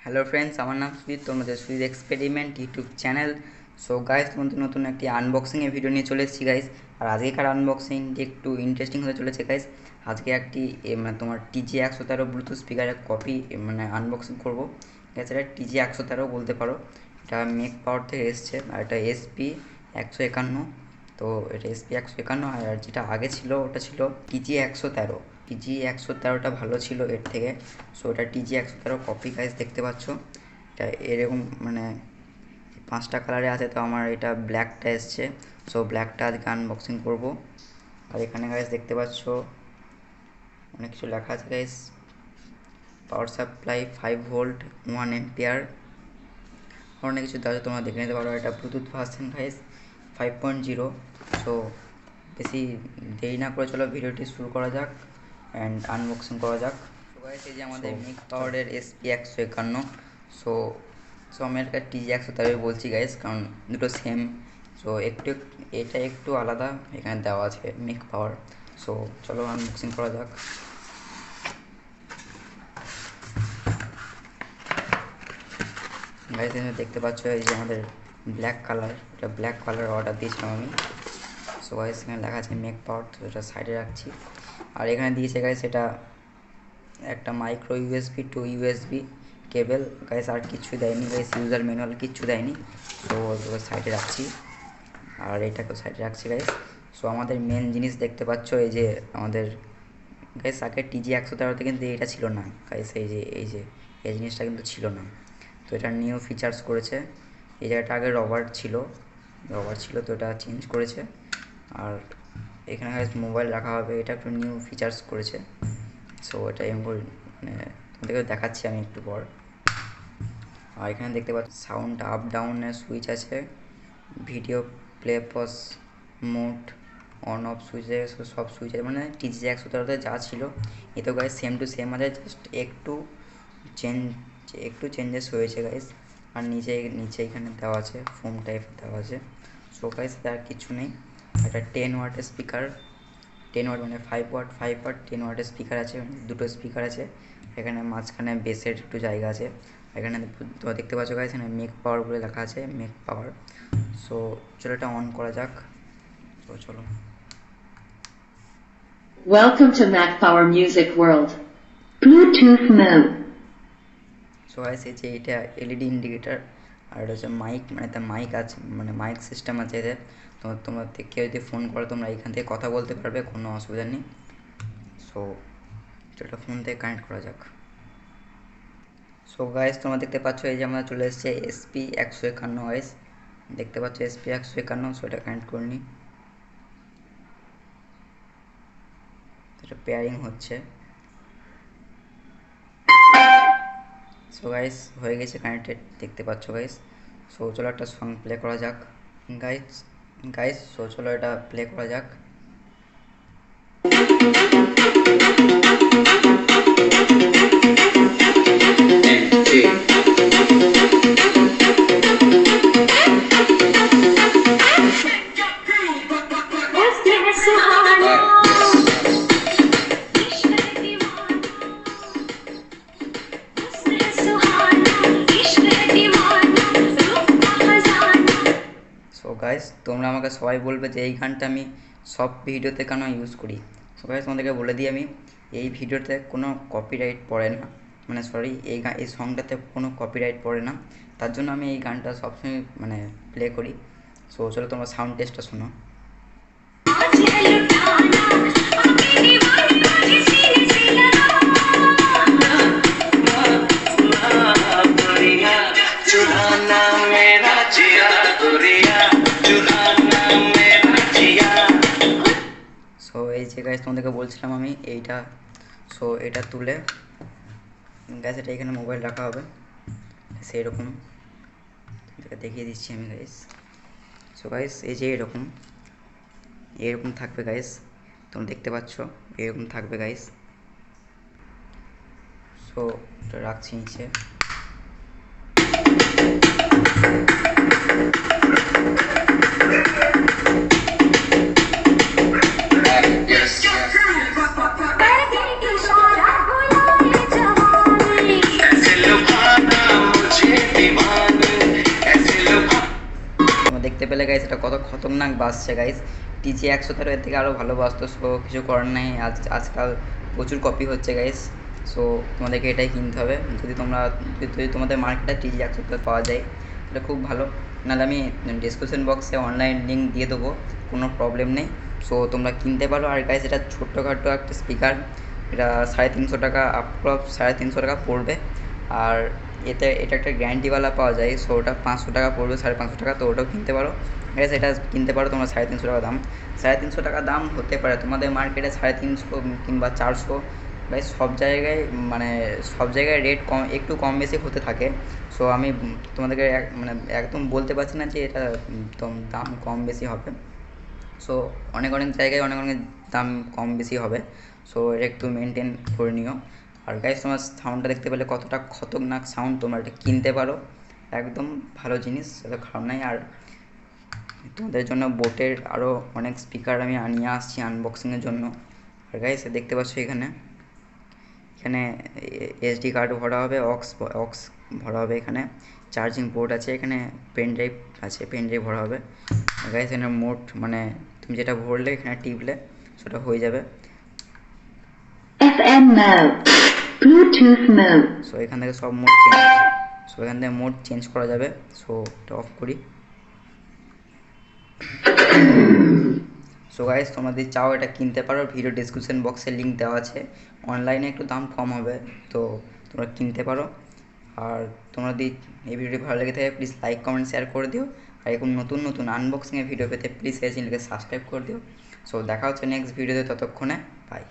Hello friends, আমার নাম সুজিত, তোমাদের Sujit experiment YouTube channel. So guys, তোমাদের নতুন একটি আনবক্সিংয়ের ভিডিও নিয়ে চলে এসেছি গাইস। আর আজকেকার আনবক্সিংটি একটু ইন্টারেস্টিং হতে চলেছে গাইস। আজকে একটি মানে তোমার TG113 ব্লুটুথ স্পিকারের কপি মানে আনবক্সিং করবো গাইস। এটা TG113 বলতে পারো, এটা মেক পাওয়ার থেকে এসছে। আর এটা SP151। তো এটা SP151, আর যেটা আগে ছিল ওটা ছিল TG113। TG113টা ভালো ছিল এর থেকে। সো এটা TG113 কপি গাইস, দেখতে পাচ্ছ। এটা এরকম মানে 5টা কালারে আছে, তো আমার এটা ব্ল্যাকটা এসছে। সো ব্ল্যাকটা আজকে আনবক্সিং করব। আর এখানে গাইস দেখতে পাচ্ছ অনেক কিছু লেখা আছে guys. Power supply 5 volt 1 ampere, অনেক কিছু দেওয়া আছে, তোমরা দেখে নিতে পারো। এটা ব্লুটুথ ভার্সন গাইস 5.0। সো বেশি দেরি না করে চলো ভিডিওটি শুরু করা যাক অ্যান্ড আনবক্সিং করা যাক। সো গাইস, এই যে আমাদের মেক পাওয়ারের SP151। সো সো আমি একটা TG113 বলছি গাইস, কারণ দুটো সেম। সো এটা একটু আলাদা, এখানে দেওয়া আছে মেক পাওয়ার। সো চলো আনবক্সিং করা যাক। গাইস, দেখতে পাচ্ছ এই যে আমাদের ব্ল্যাক কালার, এটা ব্ল্যাক কালার অর্ডার দিয়েছিলাম আমি। সো গাইস, এখানে লেখা আছে মেক পাওয়ার, তো এটা সাইডে রাখছি। আর এখানে দিয়েছে গাইস এটা একটা মাইক্রো USB টু USB কেবল গাইস, আর কিছু দেয়নি গাইস, ইউজার ম্যানুয়াল কিচ্ছু দেয়নি। তো সাইডে রাখছি, আর এটাকে সাইডে রাখছি গাইস। সো আমাদের মেন জিনিস দেখতে পাচ্ছ এই যে আমাদের গাইস, আগে TG113তে কিন্তু এটা ছিল না গাইস। এই জিনিসটা কিন্তু ছিল না। তো এটা নিউ ফিচার্স করেছে। এই জায়গাটা আগে রবার ছিল, তো এটা চেঞ্জ করেছে। আর এখানে গাইস মোবাইল রাখা হবে, এটা একটু নিউ ফিচার্স করেছে। সো এটা মানে তোমাদেরকে দেখাচ্ছি আমি একটু পর। আর এখানে দেখতে পাচ্ছি সাউন্ড আপ ডাউনের সুইচ আছে, video play pause mode on off switch, সব সুইচ আছে, মানে TG113তে যা ছিল এতো গাইস সেম টু সেম আছে, জাস্ট একটু চেঞ্জেস হয়েছে গাইস। আর নিচে এখানে দেওয়া আছে ফোম টাইপ দেওয়া আছে। সো গাইস, আর কিছু নেই। এটা 10 ওয়াটের স্পিকার, 10 ওয়াট মানে 5 ওয়াট 10 ওয়াটের স্পিকার আছে, দুটো স্পিকার আছে। এখানে মাঝখানে বেসের একটু জায়গা আছে। এখানে তোমরা দেখতে পাচ্ছ গাইস, এখানে মেক পাওয়ার বলে লেখা আছে, মেক পাওয়ার। সো চলো এটা অন করা যাক। তো চলো। Welcome to Mac Power Music World. Bluetooth mode. So guys, এই যে এটা LED ইন্ডিকেটার, আর এটা হচ্ছে মাইক, মানে তার মাইক আছে, মানে মাইক সিস্টেম আছে এতে। তোমরা কেউ যদি ফোন করো তোমরা এখান থেকে কথা বলতে পারবে, কোনো অসুবিধা নেই। সো এটা ফোন থেকে কানেক্ট করা যাক। সো গাইস, তোমরা দেখতে পাচ্ছ এই যে আমরা চলে এসেছে SP151 গাইস, দেখতে পাচ্ছ SP151। সো এটা কানেক্ট করে নিই, এটা পেয়ারিং হচ্ছে। সো গাইস, হয়ে গেছে কানেক্টেড, দেখতে পাচ্ছ গাইস। সো চলো একটা সং প্লে করা যাক গাইস। সো চলো এটা প্লে করা যাক। সো গাইস, তোমরা আমাকে সবাই বলবে যে এই গানটা আমি সব ভিডিওতে কেন ইউজ করি। সো গাইস, তোমাদেরকে বলে দিই আমি, এই ভিডিওতে কোনো কপিরাইট পড়ে না, মানে সরি, এই সংটাতে কোনো কপিরাইট পড়ে না। তার জন্য আমি এই গানটা সবসময় মানে প্লে করি। সো চলো তোমরা সাউন্ড টেস্টটা শোনো। সো এই যে গাইস, তোমাদেরকে বলছিলাম আমি এইটা। সো এটা তুলে গাইস, এটা এখানে মোবাইল রাখা হবে সেই রকম, দেখিয়ে দিচ্ছি আমি গাইস। সো গাইস, এই যে এরকম থাকবে গাইস, তোমরা দেখতে পাচ্ছ এরকম থাকবে গাইস। সো এটা রাখছি নিচে। পেলে গাইস এটা কত খতরনাক বাজছে গাইস। tg113 এর থেকে আরও ভালো বাজতো। সো কিছু করার নেই, আজকাল প্রচুর কপি হচ্ছে গাইস। সো তোমাদেরকে এটাই কিনতে হবে। যদি তোমাদের মার্কেটে tg113 পাওয়া যায় তাহলে খুব ভালো, নাহলে আমি ডিসক্রিপশন বক্সে অনলাইন লিঙ্ক দিয়ে দেবো, কোনো প্রবলেম নেই। সো তোমরা কিনতে পারো। আর গাইস এটা ছোট্টখাটো একটা স্পিকার, এটা 350 টাকা, অ্যাপ্রক্স 350 টাকা পড়বে। আর এটা একটা গ্যারান্টিওয়ালা পাওয়া যায়, সো ওটা 500 টাকা পড়বে, 550 টাকা। তো ওটাও কিনতে পারো গাইস, এটা কিনতে পারো তোমরা। 350 টাকা দাম, 350 টাকা দাম হতে পারে তোমাদের মার্কেটে 350 কিংবা 400 গাইস। সব জায়গায় রেট কম, একটু কম বেশি হতে থাকে। সো আমি তোমাদেরকে একদম বলতে পারছি না যে এটা দাম কম বেশি হবে। সো অনেক জায়গায় অনেক দাম কম বেশি হবে। সো এটা একটু মেনটেন করে নিও। আর গাইস তোমার সাউন্ডটা দেখতে পেলে কতটা খতরনাক সাউন্ড, তোমরা এটা কিনতে পারো, একদম ভালো জিনিস, এটা খারাপ নাই। আর তোমাদের জন্য বোটের আরও অনেক স্পিকার আমি নিয়ে আসছি আনবক্সিংয়ের জন্য। আর গাইস দেখতে পাচ্ছ এখানে এসডি কার্ড ভরা হবে, অক্স ভরা হবে, এখানে চার্জিং পোর্ট আছে, এখানে পেন ড্রাইভ আছে, পেন ড্রাইভ ভরা হবে। গাইস এখানে মোট তুমি যেটা ভরলে এখানে টিপলে সেটা হয়ে যাবে। FM mode, Bluetooth mode. So এখান থেকে মোড চেঞ্জ করা যাবে। সো এটা অফ করি। সো গাইস তোমরা যদি চাও এটা কিনতে পারো, ভিডিও ডিসক্রিপশন বক্সে লিঙ্ক দেওয়া আছে। অনলাইনে একটু দাম কম হবে, তো তোমরা কিনতে পারো। আর তোমরা যদি এই ভিডিওটি ভালো লেগে থাকে প্লিজ লাইক কমেন্ট শেয়ার করে দিও। আর এরকম নতুন আনবক্সিংয়ের ভিডিও পেতে প্লিজ এই চ্যানেলকে সাবস্ক্রাইব করে দিও। সো দেখা হচ্ছে নেক্সট ভিডিওতে, ততক্ষণে বাই।